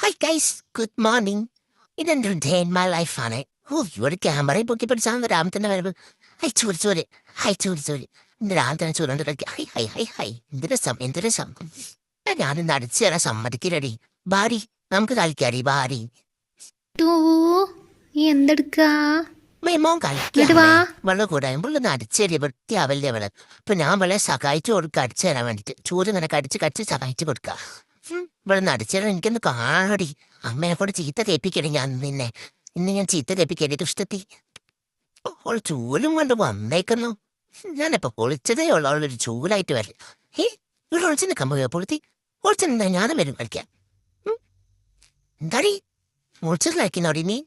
Hi guys, good morning. ഇതെന്റെ day in my ലൈഫാണ്. ഇവിടെ ക്യാമറയും പൊക്കി പിടിച്ചാൽ രാവിലെ തന്നെ വരുമ്പോൾ ഹൈ ചൂരി ഇന്ന് രാവിലെ തന്നെ ചൂരുണ്ട് ഹൈ ഹൈ ഹൈ ഹൈ എന്ത് രസം ഞാനിന്ന് അടിച്ചു തരാൻ സമ്മതിക്കില്ലടി. ബാരി നമുക്ക് കളിക്കാടി ബാരി. എന്തെടുക്കാ മോൻ കളിക്കാം വെള്ളം കൂടായുമ്പോൾ ഒന്ന് അടിച്ചേരി വൃത്തിയാവല്ലേ അവള്. അപ്പൊ ഞാൻ അവളെ സഹായിച്ചു കൊടുക്കുക അടിച്ചു തരാൻ വേണ്ടിട്ട്. ചൂര് ഇങ്ങനെ കടിച്ച് സഹായിച്ചു കൊടുക്കുക. ഇവിടെ നിന്ന് അടിച്ചേരാൻ എനിക്കൊന്ന് കാണടി. അമ്മയെ കൊണ്ട് ചീത്ത കേൾപ്പിക്കണേ ഞാൻ നിന്നെ. ഞാൻ ചീത്ത കേൾപ്പിക്കരുത് ഇഷ്ടത്തി. അവൾ ചൂലും കൊണ്ട് വന്നേക്കുന്നു. ഞാനിപ്പോ പൊളിച്ചതേ ഉള്ളു. അവളൊരു ചൂലായിട്ട് വരില്ല. ഇവിടെ ഒളിച്ചു നിൽക്കാൻ പോയോ പൊളുത്തി? ഒളിച്ചെന്താ ഞാനും വരും കളിക്കാൻ. എന്താടി ഒളിച്ചിലാക്കിനോടി നീ?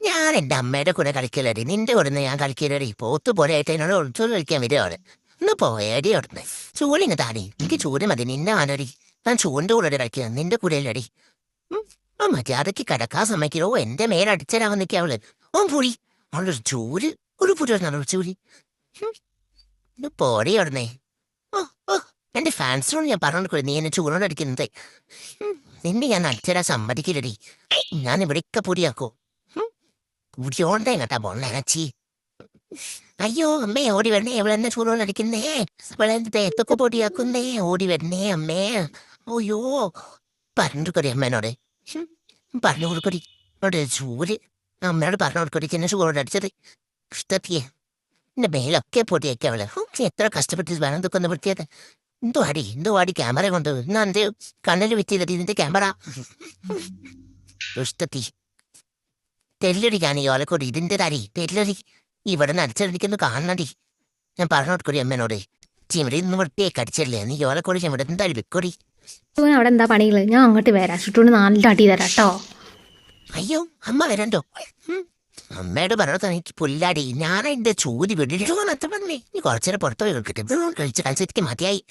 ഞാൻ എൻ്റെ അമ്മയുടെ കൂടെ കളിക്കലടി. നിന്റെ കൂടെ ഞാൻ കളിക്കലടി. പോത്ത് പോലെ ആയിട്ട് എന്നോട് ഒളിച്ചോട് കളിക്കാൻ വരികയാണ്. ഒന്ന് പോയടി അവിടുന്ന്. ചൂലിങ്ങ് താടി. എനിക്ക് ചൂര് മതി. നിന്നെ ആനടി. ഞാൻ ചൂടിൻ്റെ കൂടെ കളിക്കുക. നിന്റെ കൂടെയല്ലടി. മര്യാദയ്ക്ക് കിടക്കാൻ സമ്മതിക്കോ? എന്റെ മേലടിച്ചരാൻ നിൽക്കുക അവള്. പോടി. അവളൊരു ചൂര് ഒരു പുതിയ ചൂരി. പോടി അവിടുന്നേ. എന്റെ ഫാൻസിനോട് ഞാൻ പറഞ്ഞോണ്ട് നീ എന്നെ ചൂടോട് അടിക്കുന്നത്. നിന്നെ ഞാൻ അടിച്ചരാൻ സമ്മതിക്കില്ലടി. ഞാൻ ഇവിടെയൊക്കെ പൊടിയാക്കോ. കുടിയോണ്ടേ കേട്ടാ പോണേച്ചി. അയ്യോ അമ്മേ ഓടി വരണേ. എവളെന്നെ ചൂടോടടിക്കുന്നേ. അവളെന്റെ തേത്തൊക്കെ പൊടിയാക്കുന്നേ. ഓടി വരണേ അമ്മേ. ഓയ്യോ പറഞ്ഞു കൊടുക്കടി അമ്മേനോട്. പറഞ്ഞു കൊടുക്കടി. അവിടെ ചൂര് അമ്മയോട് പറഞ്ഞു കൊടുക്കടി. എന്നെ ചൂടോടടിച്ചത് ഇഷ്ടത്തിയെ. എന്റെ മേലൊക്കെ പൊടിയൊക്കെ അവള്. എത്ര കഷ്ടപ്പെട്ട് വേണം ഇതൊക്കെ ഒന്ന് പൊട്ടിയത്. എന്തോ അടി ക്യാമറ കൊണ്ട് എന്നാ എന്റെ കണ്ണിൽ വിറ്റിയതടി ഇതിന്റെ ക്യാമറ. ഇഷ്ടത്തി തെല്ലടിക്കാണ് ഈ ഓലക്കോടി. ഇതിന്റെ തരി തെല്ലടി. ഇവിടെ നിന്ന് അടിച്ചടിക്കുന്നു കാണണടി. ഞാൻ പറഞ്ഞു കൊടുക്കൂടി അമ്മേനോട്. ചിമിടി ഇന്ന് വൃത്തിയൊക്കെ അടിച്ചല്ലേ നീ ഓലക്കോടി ചിമിടെ എന്തായാലും വെക്കോടി. അവിടെ എന്താ പണികള്? ഞാൻ അങ്ങോട്ട് വരാം. ചുറ്റോണ്ട് നാലിട്ട് അടി തരാം കേട്ടോ. അയ്യോ അമ്മ വരണ്ടോ? അമ്മയോട് പറഞ്ഞത് എനിക്ക് പുല്ലാടി. ഞാൻ എന്റെ ചൂരി വിടിച്ചു. നീ കുറച്ചേരം പുറത്തു പോയി കഴിച്ച് കളിച്ചെനിക്ക് മതിയായി.